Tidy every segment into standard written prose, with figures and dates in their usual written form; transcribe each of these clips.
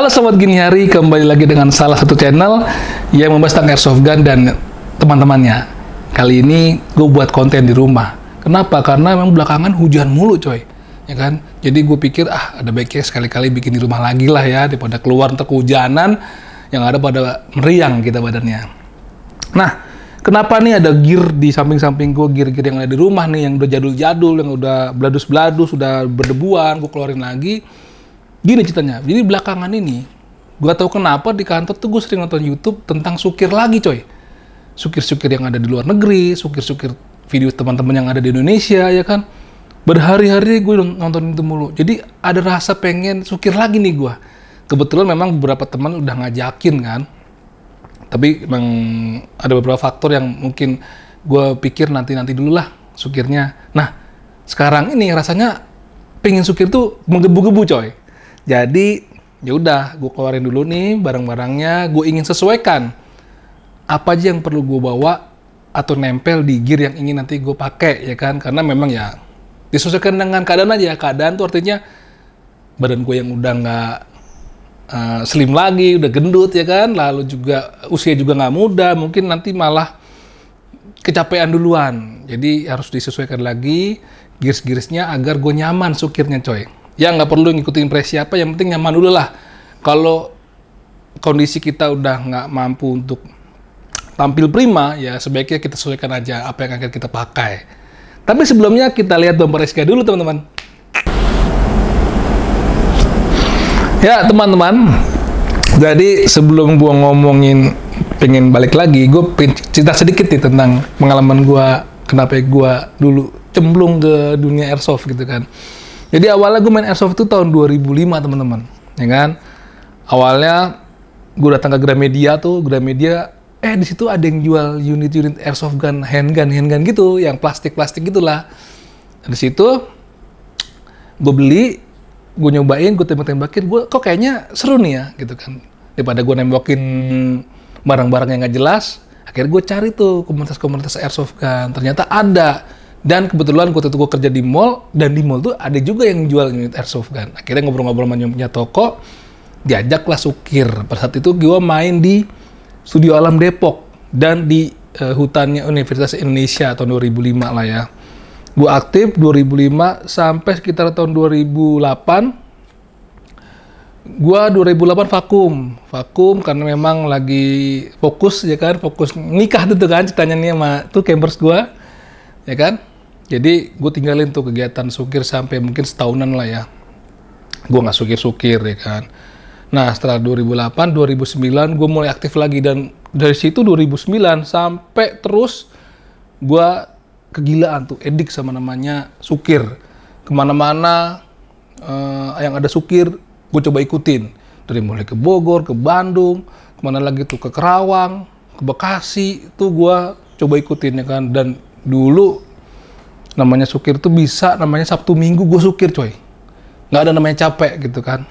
Halo sobat Gini Hari, kembali lagi dengan salah satu channel yang membahas tentang airsoft gun dan teman-temannya. Kali ini gue buat konten di rumah. Kenapa? Karena memang belakangan hujan mulu coy, ya kan? Jadi gue pikir ada baiknya sekali-kali bikin di rumah lagi lah ya, daripada keluar untuk kehujanan yang ada pada meriang kita badannya. Nah, kenapa nih ada gear di samping-samping gue, gear-gear yang ada di rumah nih, yang udah jadul-jadul, yang udah beladus-beladus, udah berdebuan, gue keluarin lagi. Gini ceritanya, jadi belakangan ini, gue tau kenapa di kantor tuh gue sering nonton YouTube tentang sukir lagi coy. Sukir-sukir yang ada di luar negeri, sukir-sukir video teman-teman yang ada di Indonesia, ya kan. Berhari-hari gue nonton itu mulu, jadi ada rasa pengen sukir lagi nih gue. Kebetulan memang beberapa teman udah ngajakin kan, tapi memang ada beberapa faktor yang mungkin gue pikir nanti dulu lah sukirnya. Nah, sekarang ini rasanya pengen sukir tuh menggebu-gebu coy. Jadi ya udah, gue keluarin dulu nih barang-barangnya, gue ingin sesuaikan apa aja yang perlu gue bawa atau nempel di gear yang ingin nanti gue pakai, ya kan? Karena memang ya disesuaikan dengan keadaan aja. Keadaan tuh artinya badan gue yang udah nggak slim lagi, udah gendut, ya kan? Lalu juga usia juga nggak muda, mungkin nanti malah kecapean duluan. Jadi harus disesuaikan lagi gears-gearsnya agar gue nyaman sukirnya coy. Ya nggak perlu ngikutin impresi apa, yang penting nyaman dulu lah. Kalau kondisi kita udah nggak mampu untuk tampil prima, ya sebaiknya kita sesuaikan aja apa yang akan kita pakai. Tapi sebelumnya kita lihat bumper SK dulu teman-teman. Ya teman-teman, jadi sebelum gua ngomongin pengen balik lagi, gue cerita sedikit nih tentang pengalaman gua, kenapa gua dulu cemplung ke dunia airsoft gitu kan. Jadi awalnya gue main airsoft itu tahun 2005 teman-teman, ya kan. Awalnya gue datang ke Gramedia tuh, Gramedia, di situ ada yang jual unit-unit airsoft gun, handgun gitu, yang plastik gitulah. Di situ gue beli, gue nyobain, gue tembak-tembakin, gue kok kayaknya seru nih ya, gitu kan. Daripada gue nembakin barang-barang yang nggak jelas, akhirnya gue cari tuh komunitas-komunitas airsoft gun. Ternyata ada. Dan kebetulan gue kerja di mall, dan di mall tuh ada juga yang jual unit airsoft gun. Akhirnya ngobrol-ngobrol sama punya toko, diajaklah sukir. Pada saat itu gue main di Studio Alam Depok dan di hutannya Universitas Indonesia tahun 2005 lah ya. Gue aktif 2005 sampai sekitar tahun 2008. Gue 2008 vakum karena memang lagi fokus, ya kan, fokus nikah tuh kan ceritanya nih sama tuh campers gue, ya kan. Jadi gue tinggalin tuh kegiatan sukir sampai mungkin setahunan lah ya. Gue nggak sukir-sukir, ya kan. Nah setelah 2008, 2009 gue mulai aktif lagi, dan dari situ 2009 sampai terus gue kegilaan tuh, edik sama namanya sukir. Kemana-mana yang ada sukir gue coba ikutin. Dari mulai ke Bogor, ke Bandung, kemana lagi tuh, ke Kerawang, ke Bekasi, tuh gue coba ikutin, ya kan. Dan dulu namanya sukir tuh bisa, namanya Sabtu Minggu gue sukir coy. Nggak ada namanya capek gitu kan.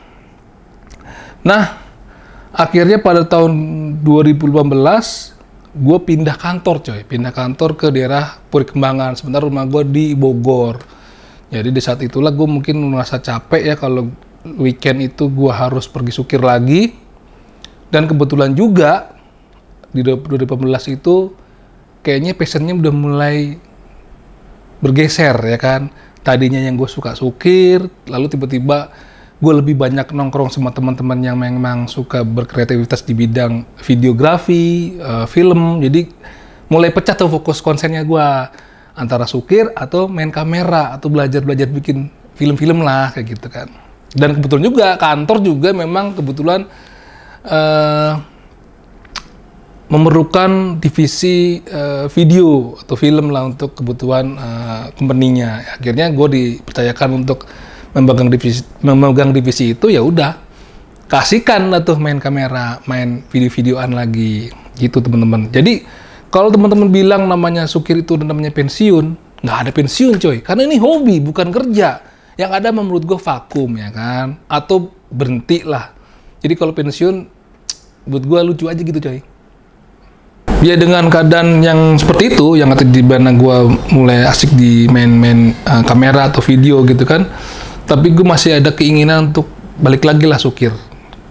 Nah, akhirnya pada tahun 2018 gue pindah kantor coy. Pindah kantor ke daerah Puri Kembangan. Sebentar rumah gue di Bogor. Jadi di saat itulah gue mungkin merasa capek ya, kalau weekend itu gue harus pergi sukir lagi. Dan kebetulan juga di 2018 itu kayaknya passionnya udah mulai bergeser, ya kan. Tadinya yang gue suka sukir, lalu tiba-tiba gue lebih banyak nongkrong sama teman-teman yang memang suka berkreativitas di bidang videografi, film. Jadi mulai pecah tuh fokus konsennya gue, antara sukir atau main kamera atau belajar bikin film-film lah kayak gitu kan. Dan kebetulan juga kantor juga memang kebetulan memerlukan divisi video atau film lah untuk kebutuhan company-nya. Akhirnya gue dipercayakan untuk memegang divisi itu, ya udah kasihkan lah tuh main kamera, main video-videoan lagi gitu teman-teman. Jadi kalau teman-teman bilang namanya sukir itu namanya pensiun, nggak ada pensiun coy, karena ini hobi bukan kerja. Yang ada menurut gue vakum, ya kan, atau berhenti lah. Jadi kalau pensiun buat gue lucu aja gitu coy. Ya dengan keadaan yang seperti itu, yang di mana gue mulai asik di main kamera atau video gitu kan, tapi gue masih ada keinginan untuk balik lagi lah sukir.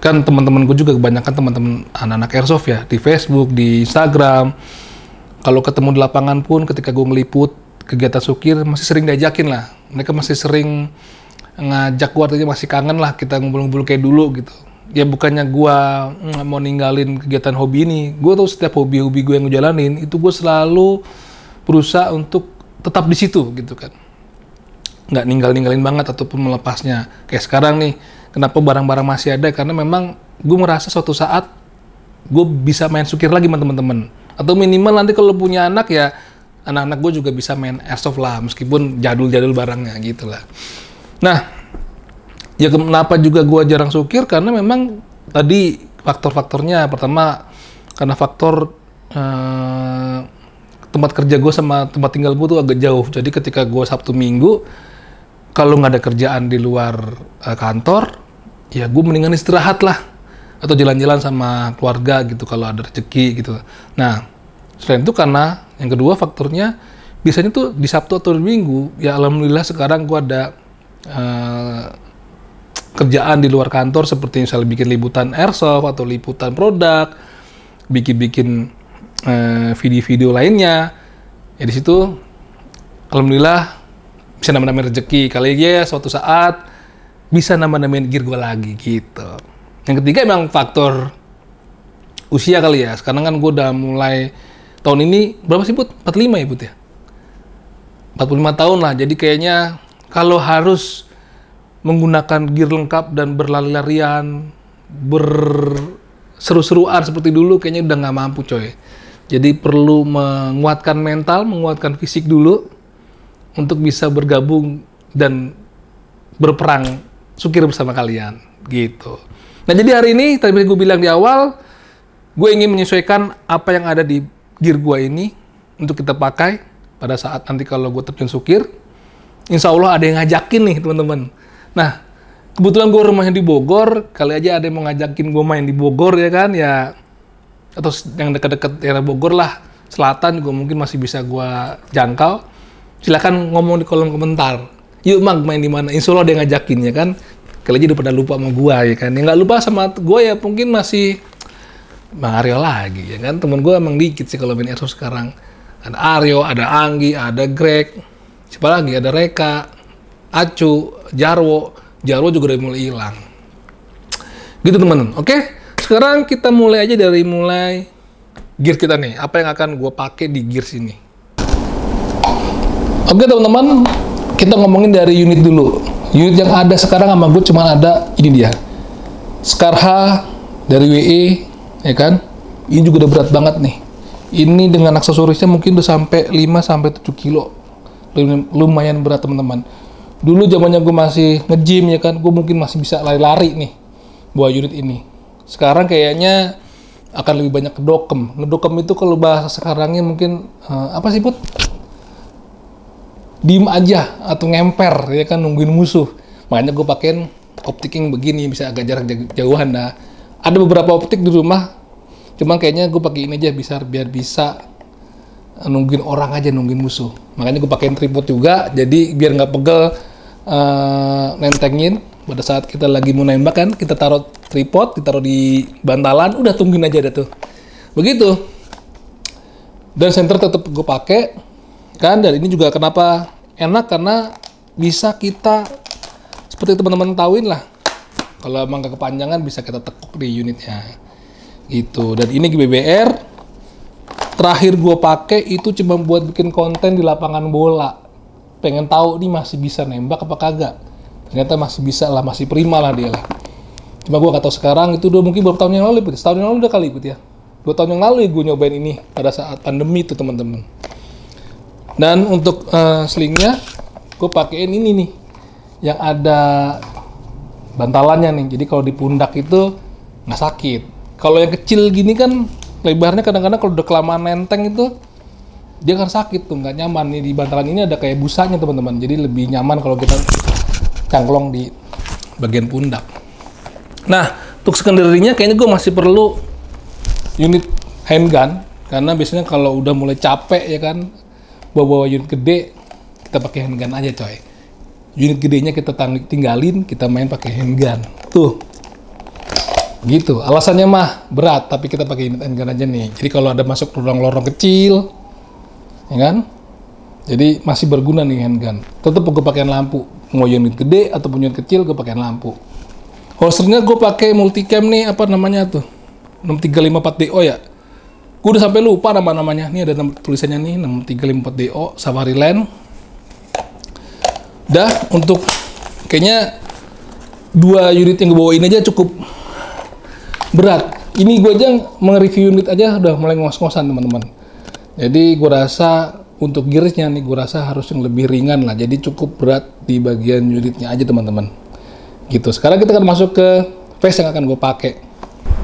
kan teman-teman gue juga kebanyakan teman-teman anak-anak airsoft ya, di Facebook, di Instagram. Kalau ketemu di lapangan pun ketika gue ngeliput kegiatan sukir masih sering diajakin lah. Mereka masih sering ngajak gue, artinya masih kangen lah kita ngumpul-ngumpul kayak dulu gitu. Ya bukannya gue mau ninggalin kegiatan hobi ini. Gue tuh setiap hobi-hobi gue yang gue jalanin itu gue selalu berusaha untuk tetap di situ gitu kan. Nggak ninggalin banget ataupun melepasnya. Kayak sekarang nih, kenapa barang-barang masih ada? Karena memang gue merasa suatu saat gue bisa main sukir lagi sama teman-teman. Atau minimal nanti kalau punya anak ya, anak-anak gue juga bisa main airsoft lah, meskipun jadul-jadul barangnya gitu lah. Nah, ya kenapa juga gue jarang sukir? Karena memang tadi faktor-faktornya. Pertama, karena faktor tempat kerja gue sama tempat tinggal gue tuh agak jauh. Jadi ketika gue Sabtu Minggu, kalau nggak ada kerjaan di luar kantor, ya gue mendingan istirahat lah. Atau jalan-jalan sama keluarga gitu kalau ada rezeki gitu. Nah, selain itu karena yang kedua faktornya, biasanya tuh di Sabtu atau di Minggu, ya alhamdulillah sekarang gue ada kerjaan di luar kantor seperti misalnya bikin liputan airsoft atau liputan produk, bikin video-video lainnya. Ya di situ alhamdulillah bisa nambah-nambahin rezeki. Kali ya suatu saat bisa nambah-nambahin gear gue lagi gitu. Yang ketiga emang faktor usia kali ya. Sekarang kan gue udah mulai tahun ini berapa sih Put? 45 ya Put ya? 45 tahun lah. Jadi kayaknya kalau harus menggunakan gear lengkap dan berlari-larian, berseru-seruan seperti dulu, kayaknya udah nggak mampu coy. Jadi perlu menguatkan mental, menguatkan fisik dulu untuk bisa bergabung dan berperang sukir bersama kalian gitu. Nah jadi hari ini, tadi gue bilang di awal, gue ingin menyesuaikan apa yang ada di gear gue ini untuk kita pakai pada saat nanti kalau gue terjun sukir. Insya Allah ada yang ngajakin nih teman-teman. Nah, kebetulan gue rumahnya di Bogor, kali aja ada yang mau ngajakin gue main di Bogor ya kan, ya atau yang dekat-dekat daerah Bogor lah, selatan juga mungkin masih bisa gue jangkau. Silakan ngomong di kolom komentar. Yuk Mang, main di mana? Insya Allah ada yang ngajakin ya kan. Kali aja udah pada lupa sama gue ya kan. Yang nggak lupa sama gue ya mungkin masih Bang Aryo lagi ya kan. Temen gue emang dikit sih kalau main airsoft sekarang. Ada Aryo, ada Anggi, ada Greg, siapa lagi? Ada Reka, Acu, Jarwo juga udah mulai hilang. Gitu teman-teman. Oke, sekarang kita mulai aja dari gear kita nih. Apa yang akan gue pakai di gear sini? Oke teman-teman, kita ngomongin dari unit dulu. Unit yang ada sekarang sama gue cuma ada ini dia. Skarha dari WE, ya kan? Ini juga udah berat banget nih. Ini dengan aksesorisnya mungkin udah sampai 5-7 kilo. Lumayan berat teman-teman. Dulu zamannya gue masih nge-gym ya kan, gue mungkin masih bisa lari-lari nih buat unit ini. Sekarang kayaknya akan lebih banyak kedokem. Ngedokem itu kalau bahasa sekarangnya mungkin apa sih Put? Diem aja atau ngemper ya kan, nungguin musuh. Makanya gue pakein optik yang begini, bisa agak jarak jauhan. Nah, ada beberapa optik di rumah, cuman kayaknya gue pakai ini aja biar bisa nungguin orang aja, nungguin musuh. Makanya gue pakein tripod juga, jadi biar nggak pegel nentengin. Pada saat kita lagi mau nembak kan, kita taruh tripod, ditaruh di bantalan, udah tungguin aja dah tuh. Begitu. Dan center tetap gue pakai kan. Dan ini juga kenapa enak, karena bisa kita seperti teman-teman tahuin lah, kalau emang gak kepanjangan bisa kita tekuk di unitnya gitu. Dan ini GBBR terakhir gue pakai itu cuma buat bikin konten di lapangan bola, pengen tahu nih masih bisa nembak apa kagak. Ternyata masih bisa lah, masih prima lah dia lah. Cuma gue gak tahu sekarang, itu udah mungkin beberapa tahun yang lalu, setahun yang lalu udah kali ya, 2 tahun yang lalu ya gue nyobain ini pada saat pandemi itu teman-teman. Dan untuk slingnya gue pakein ini nih yang ada bantalannya nih, jadi kalau di pundak itu nggak sakit. Kalau yang kecil gini kan lebarnya kadang-kadang kalau udah kelamaan nenteng itu dia kan sakit tuh, nggak nyaman. Nih di bantalan ini ada kayak busanya teman-teman, jadi lebih nyaman kalau kita cangklong di bagian pundak. Nah, untuk secondary-nya kayaknya gue masih perlu unit handgun, karena biasanya kalau udah mulai capek ya kan bawa unit gede, kita pakai handgun aja coy. Unit gedenya kita tinggalin, kita main pakai handgun. Tuh. Gitu. Alasannya mah berat, tapi kita pakai unit handgun aja nih. Jadi kalau ada masuk lorong-lorong kecil, ya kan? Jadi masih berguna nih handgun. Tetap gue pakai lampu. Mau unit gede ataupun unit kecil, gue pakai lampu. Holsternya gue pakai multicam nih, apa namanya tuh? 6354DO ya. Gue udah sampai lupa nama-namanya. Ini ada tulisannya nih, 6354DO Safari Land. Dah, untuk kayaknya 2 unit yang gue bawain aja cukup berat. Ini gue aja nge-review unit aja udah mulai ngos-ngosan teman-teman. Jadi gue rasa untuk gearsnya nih gue rasa harus yang lebih ringan lah. Jadi cukup berat di bagian unitnya aja teman-teman. Gitu. Sekarang kita akan masuk ke vest yang akan gue pakai.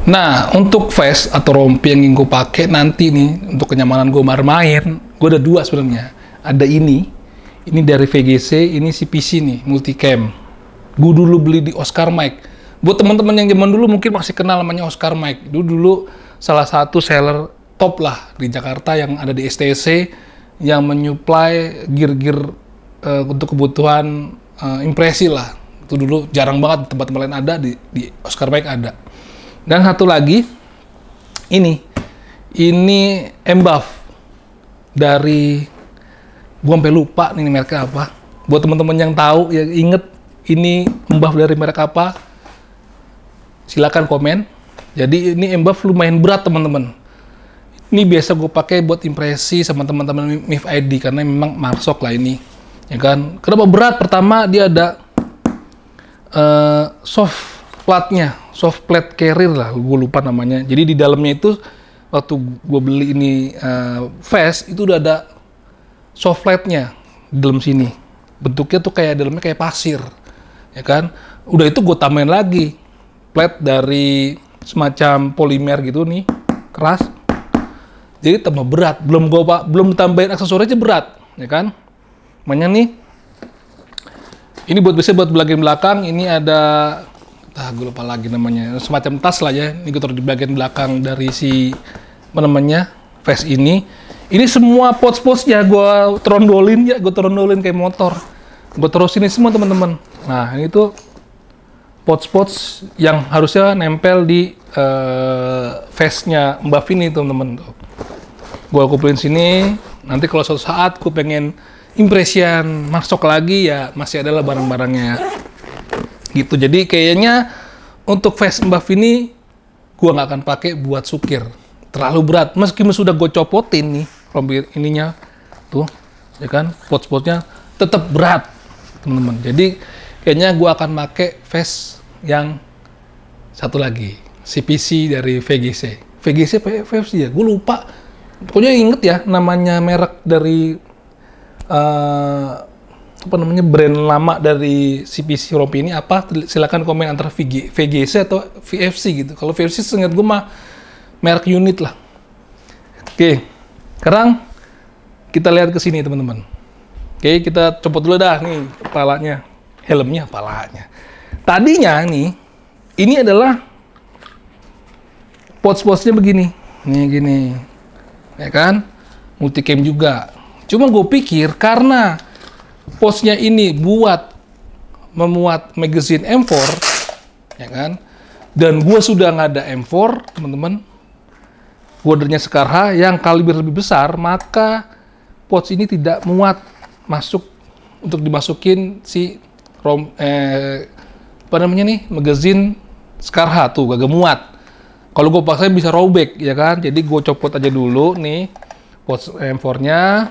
Nah untuk vest atau rompi yang ingin gue pakai nanti nih untuk kenyamanan gue bermain, gue ada 2 sebenarnya. Ada ini dari VGC, ini CPC nih multicam. Gue dulu beli di Oscar Mike. Buat teman-teman yang zaman dulu mungkin masih kenal namanya Oscar Mike. Dulu salah satu seller top lah di Jakarta yang ada di STC yang menyuplai gear-gear untuk kebutuhan impresi lah. Itu dulu jarang banget tempat-tempat lain ada, di Oscar Mike ada. Dan satu lagi ini embuff dari gua sampai lupa nih mereknya apa. Buat teman-teman yang tahu yang inget ini embuff dari merek apa, silakan komen. Jadi ini embuff lumayan berat teman-teman. Ini biasa gue pakai buat impresi sama teman-teman MIF ID karena memang marsok lah ini, ya kan. Kenapa berat? Pertama dia ada soft plate carrier lah, gue lupa namanya. Jadi di dalamnya itu waktu gue beli ini vest itu udah ada soft plate-nya di dalam sini. Bentuknya tuh kayak dalamnya kayak pasir, ya kan. Udah itu gue tambahin lagi plate dari semacam polimer gitu nih, keras. Jadi tambah berat. Belum tambahin aksesorisnya berat, ya kan. Makanya nih, ini biasanya buat bagian belakang. Ini ada, gue lupa lagi namanya, semacam tas lah ya. Ini gue taruh di bagian belakang dari si apa namanya vest ini. Ini semua pouch-pouchnya gue trondolin kayak motor. Gue taruh sini semua teman-teman. Nah ini tuh pouch-pouch yang harusnya nempel di vestnya Mbak Vini teman-teman. Gue kumpulin sini, nanti kalau suatu saat gue pengen impression masuk lagi ya masih adalah barang-barangnya. Gitu. Jadi kayaknya untuk vest Mbak Vini gue nggak akan pakai buat sukir. Terlalu berat. Meskipun sudah gue copotin nih rompi ininya tuh, ya kan, pouch-pouchnya tetap berat teman-teman. Jadi kayaknya gue akan pakai vest yang satu lagi, CPC dari VGC. VGC VFC ya, gue lupa. Pokoknya inget ya namanya merek dari apa namanya brand lama dari CPC rompi ini apa? Silakan komen antara VGC atau VFC gitu. Kalau VFC seingat gue mah merek unit lah. Oke, sekarang kita lihat ke sini teman-teman. Oke, kita copot dulu dah nih kepalanya, helmnya, kepalanya. Tadinya nih, ini adalah pouch-pouchnya begini, nih gini, ya kan, multicam juga. Cuma gue pikir karena pouchnya ini buat memuat magazine M4, ya kan, dan gue sudah nggak ada M4, teman-teman. Gue ordernya Skarha yang kaliber lebih besar, maka pouch ini tidak muat masuk untuk dimasukin si apa namanya nih magazine Skarha tuh gak muat. Kalau gue paksain bisa robek ya kan. Jadi gue copot aja dulu nih pouch M4-nya.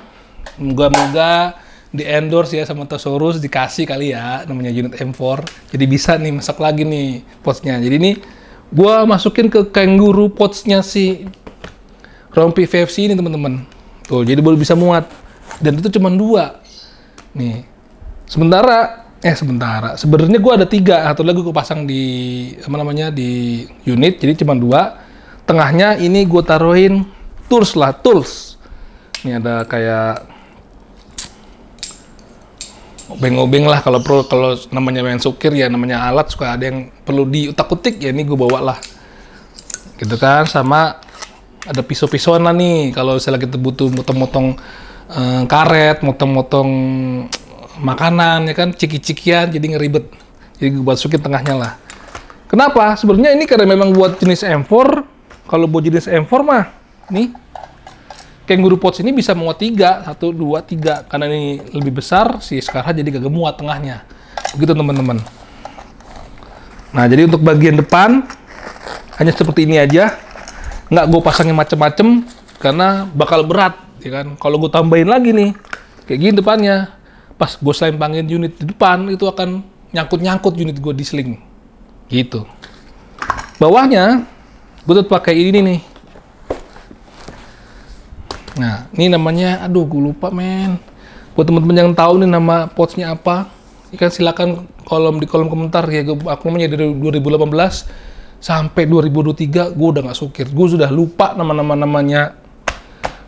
Moga-moga di endorse ya sama Thesaurus, dikasih kali ya namanya unit M4. Jadi bisa nih masak lagi nih pouch-nya. Jadi ini gue masukin ke kangaroo pouch-nya si rompi VFC ini teman-teman. Tuh jadi baru bisa muat. Dan itu cuma 2 nih. Sementara sebenarnya gue ada 3 atau lagi gue pasang di apa namanya di unit, jadi cuma 2. Tengahnya ini gue taruhin tools. Ini ada kayak obeng-obeng lah kalau namanya main sukir ya, namanya alat suka ada yang perlu diutak-utik ya, ini gue bawa lah gitu kan. Sama ada pisau-pisauan lah nih kalau misalnya kita butuh motong-motong karet, motong-motong makanan ya kan, ciki-cikian jadi ngeribet. Jadi gue masukin tengahnya lah. Kenapa? Sebenarnya ini karena memang buat jenis M4. Kalau buat jenis M4 mah, nih, Kangaroo Pods ini bisa muat 3, 1, 2, 3. Karena ini lebih besar, si Scarhat jadi gak muat tengahnya. Begitu teman-teman. Nah, jadi untuk bagian depan, hanya seperti ini aja. Nggak gue pasangnya macem-macem, karena bakal berat, ya kan. Kalau gue tambahin lagi nih, kayak gini depannya, pas gue selempangin unit di depan, itu akan nyangkut-nyangkut unit gue di sling. Gitu. Bawahnya, gue tetap pakai ini nih. Nah, ini namanya, aduh gue lupa men. Buat teman-teman yang tahu nih nama podsnya apa, kan silakan di kolom komentar ya. Aku namanya dari 2018 sampai 2023 gue udah nggak sukir. Gue sudah lupa namanya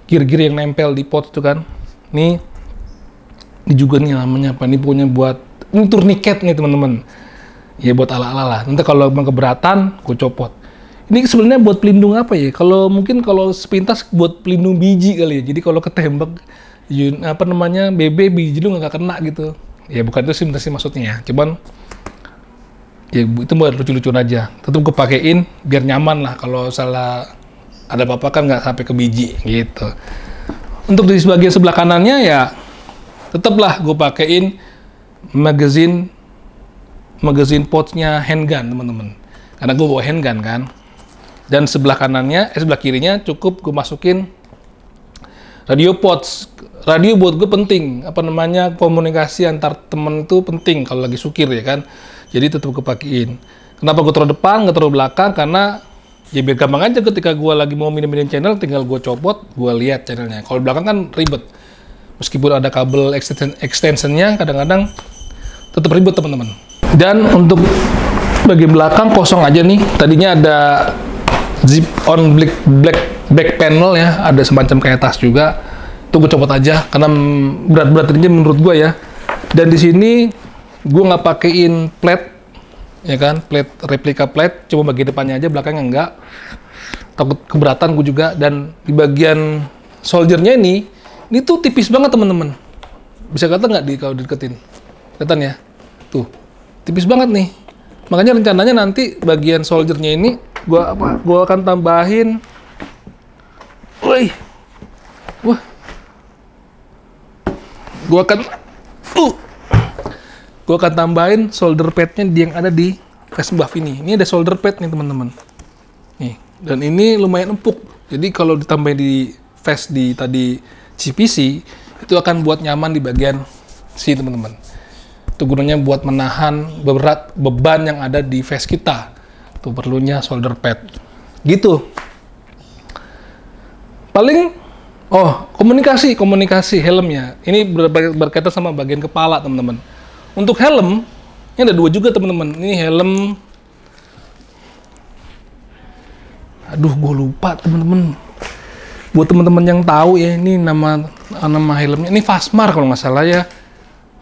gear-gear yang nempel di pods itu kan. Ini juga nih namanya apa? Ini punya buat ini tourniquet nih teman-teman. Ya buat ala-ala lah. Nanti kalau emang keberatan, gue copot. Ini sebenarnya buat pelindung apa ya? Mungkin kalau sepintas buat pelindung biji kali ya. Jadi kalau ketembak biji lu nggak kena gitu. Ya bukan itu sih maksudnya ya. Cuman ya itu buat lucu-lucuan aja. Tetap gue pakein biar nyaman lah. Kalau salah ada apa-apa kan nggak sampai ke biji gitu. Untuk di bagian sebelah kanannya ya tetaplah gue pakein magazine podsnya handgun teman-teman. Karena gue bawa handgun kan. Dan sebelah kirinya cukup gue masukin radio pods. Radio buat gue penting, komunikasi antar temen itu penting kalau lagi sukir ya kan. Jadi tetap gue pakein. Kenapa gue taruh depan, nggak taruh belakang? Karena ya biar gampang aja ketika gue lagi mau minum channel, tinggal gue copot, gue lihat channelnya. Kalau belakang kan ribet. Meskipun ada kabel extensionnya, kadang-kadang tetap ribet teman-teman. Dan untuk bagian belakang kosong aja nih. Tadinya ada zip on black panel ya, ada semacam kayak tas juga. Itu gue copot aja karena berat ini menurut gue ya. Dan di sini gue nggak pakein plate, ya kan, replika plate, cuma bagian depannya aja, belakangnya enggak. Takut keberatan gue juga. Dan di bagian soldiernya ini tuh tipis banget teman-teman. Bisa kata nggak kalau dideketin? Kelihatan ya? Tuh, tipis banget nih. Makanya rencananya nanti bagian soldiernya ini gua akan tambahin. Woi. Wah. Gua akan tambahin solder padnya yang ada di face buff ini. Ini ada solder pad nih teman-teman. Nih, dan ini lumayan empuk. Jadi kalau ditambahin di face di tadi CPC itu akan buat nyaman di bagian sini teman-teman. Itu gunanya buat menahan beban yang ada di face kita. Tuh perlunya solder pad. Gitu. Paling komunikasi helmnya. Ini berkaitan sama bagian kepala, teman-teman. Untuk helm, ini ada 2 juga, teman-teman. Ini helm. Aduh, gue lupa, teman-teman. Buat teman-teman yang tahu ya, ini nama helmnya. Ini Fastmar kalau nggak salah ya.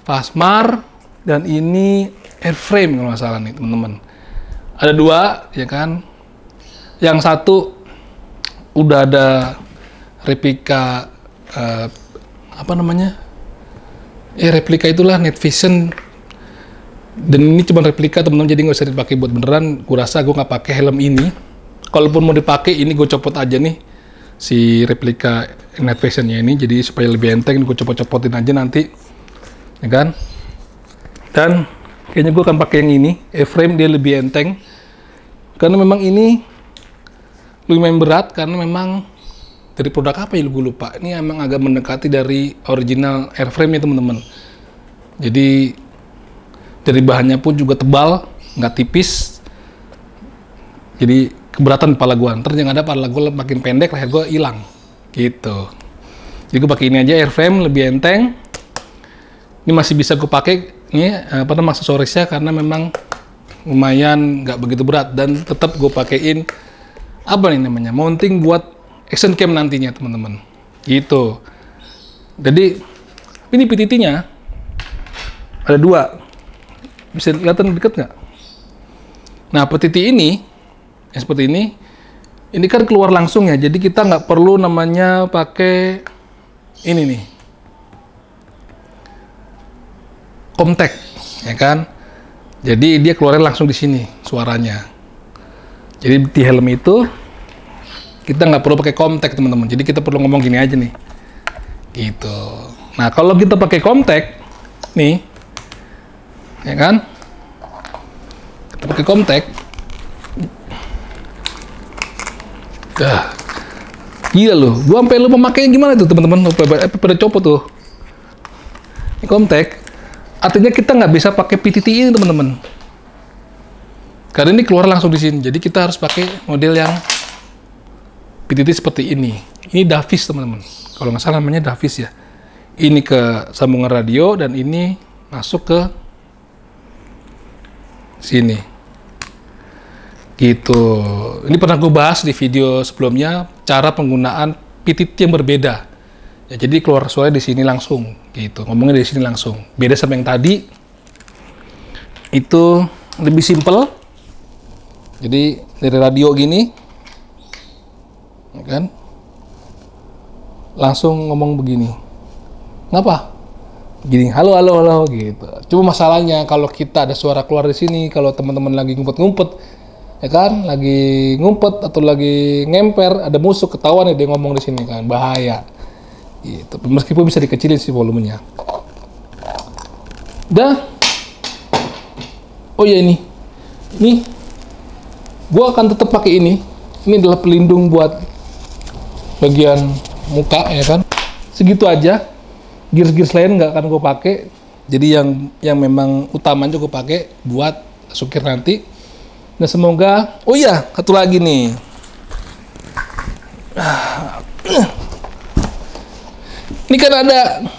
Fastmar. Dan ini airframe kalau nggak salah nih teman-teman. Ada 2 ya kan. Yang satu udah ada replika replika itulah Night Vision. Dan ini cuma replika teman-teman, jadi nggak usah dipakai buat beneran. Gue rasa gue nggak pakai helm ini. Kalaupun mau dipakai, ini gue copot aja nih si replika Night Visionnya ini. Jadi supaya lebih enteng, gue copot-copotin aja nanti, ya kan. Dan kayaknya gue akan pakai yang ini, airframe, dia lebih enteng. Karena memang ini lumayan berat, karena memang dari produk apa ya gue lupa. Ini emang agak mendekati dari original airframe ya teman-teman. Jadi dari bahannya pun juga tebal, nggak tipis. Jadi keberatan kepala gue. Ntar yang ada kepala gue makin pendek, leher gue hilang. Gitu. Jadi gue pakai ini aja, airframe, lebih enteng. Ini masih bisa gue pakai. Ini aksesorisnya karena memang lumayan nggak begitu berat, dan tetap gue pakein mounting buat action cam nantinya teman-teman. Gitu. Jadi ini PTT-nya ada 2. Bisa kelihatan deket nggak? Nah, PTT ini seperti ini kan keluar langsung ya. Jadi kita nggak perlu pakai ini nih. Comtech, ya kan? Jadi dia keluarnya langsung di sini. suaranya. Jadi di helm itu kita nggak perlu pakai kontak teman-teman. Jadi kita perlu ngomong gini aja nih, gitu. Nah kalau kita pakai kontak nih, ya kan? Kita pakai kontak, gila loh. Gua sampai lupa makanya gimana tuh teman-teman? Pada copot tuh. Ini kontak, artinya kita nggak bisa pakai PTT ini teman-teman. Karena ini keluar langsung di sini. Jadi kita harus pakai model yang PTT seperti ini. Ini Davis teman-teman. Kalau nggak salah namanya Davis ya. Ini ke sambungan radio dan ini masuk ke sini. Gitu. Ini pernah gue bahas di video sebelumnya cara penggunaan PTT yang berbeda. Ya, jadi keluar suara di sini langsung. Gitu. Ngomongnya dari sini langsung. Beda sama yang tadi. Itu lebih simple. Jadi dari radio gini, ya kan? Langsung ngomong begini. Ngapa? Gini, halo, halo, halo, gitu. Cuma masalahnya kalau kita ada suara keluar di sini, kalau teman-teman lagi ngumpet-ngumpet, ya kan? Lagi ngumpet atau lagi ngemper, ada musuh ketahuan ya dia ngomong di sini kan, bahaya. Gitu. Meskipun bisa dikecilin sih volumenya. Dah. Oh iya ini. Gua akan tetap pakai ini. Ini adalah pelindung buat bagian muka ya kan. Segitu aja. Gears lain nggak akan gue pakai. Jadi yang memang utamanya gue pakai buat sukir nanti. Dan semoga. Oh iya, satu lagi nih. Ini kan ada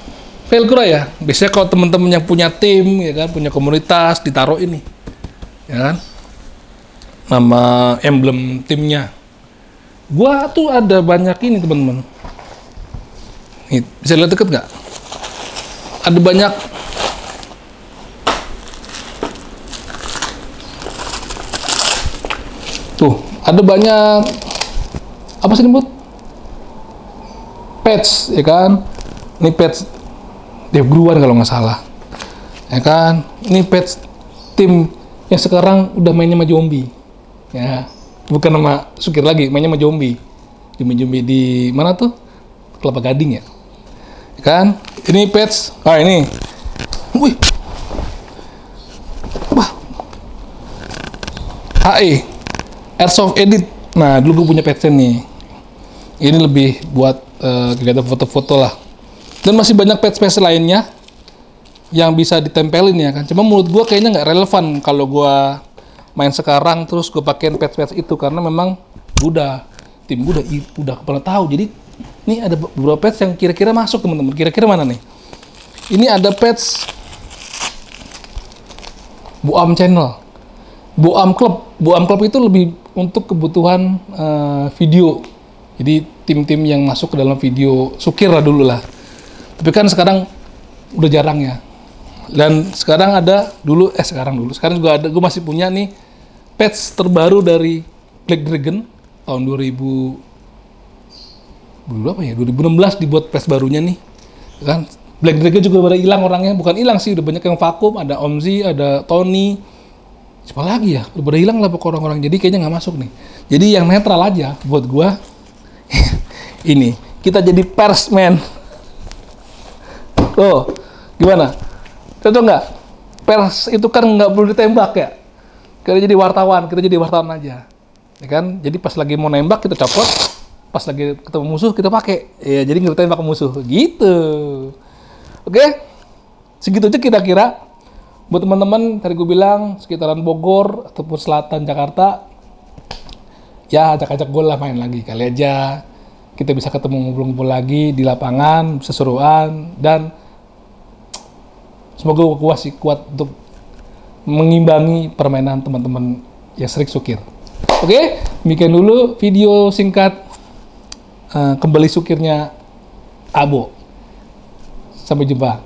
velcro ya. Biasanya kalau teman-teman yang punya tim ya kan, punya komunitas ditaruh ini, ya kan. Nama emblem timnya. Gua tuh ada banyak ini teman-teman. Nih, bisa lihat deket nggak? Ada banyak. Tuh, ada banyak. Apa sih disebut? Patch, ya kan? Ini patch Dev Gruan kalau nggak salah. Ya kan? Ini patch tim yang sekarang udah mainnya sama zombie. Ya, bukan nama Sukir lagi, mainnya sama zombie. Zombie di mana tuh? Kelapa Gading ya. Kan? Ini patch. Ah, ini. Wih. Wah. HE. Airsoft Edit. Nah, dulu gue punya patch nih. Ini lebih buat kegiatan foto-foto lah. Dan masih banyak patch-patch lainnya yang bisa ditempelin ya kan. Cuma menurut gue kayaknya nggak relevan kalau gue main sekarang terus gue pakein patch-patch itu karena memang tim gue udah pernah tahu. Jadi ini ada beberapa patch yang kira-kira masuk teman-teman. Kira-kira mana nih? Ini ada patch Boam Channel, Boam Club. Boam Club itu lebih untuk kebutuhan video. Jadi tim-tim yang masuk ke dalam video Sukir lah dulu lah. Tapi kan sekarang udah jarang ya. Dan sekarang ada sekarang juga ada. Gue masih punya nih patch terbaru dari Black Dragon tahun 2016 dibuat patch barunya nih. Kan Black Dragon juga pada hilang orangnya, bukan hilang sih, udah banyak yang vakum, ada Omzi, ada Tony. Siapa lagi ya? Udah pada hilang lah pokok orang-orang. Jadi kayaknya nggak masuk nih. Jadi yang netral aja buat gua. Ini kita jadi persman. Oh, gimana? Cocok nggak? Pers itu kan nggak perlu ditembak ya. Kita jadi wartawan aja, ya kan? Jadi pas lagi mau nembak kita copot, pas lagi ketemu musuh kita pakai, ya jadi nggak tembak ke musuh, gitu. Oke, segitu aja kira-kira. Buat teman-teman tadi gue bilang sekitaran Bogor ataupun selatan Jakarta, ya ajak-ajak gue lah main lagi kali aja. Kita bisa ketemu ngobrol-ngobrol lagi di lapangan, seseruan, dan semoga gue masih kuat untuk mengimbangi permainan teman-teman yang sering Sukir. Oke, demikian dulu video singkat kembali Sukirnya Abo. Sampai jumpa.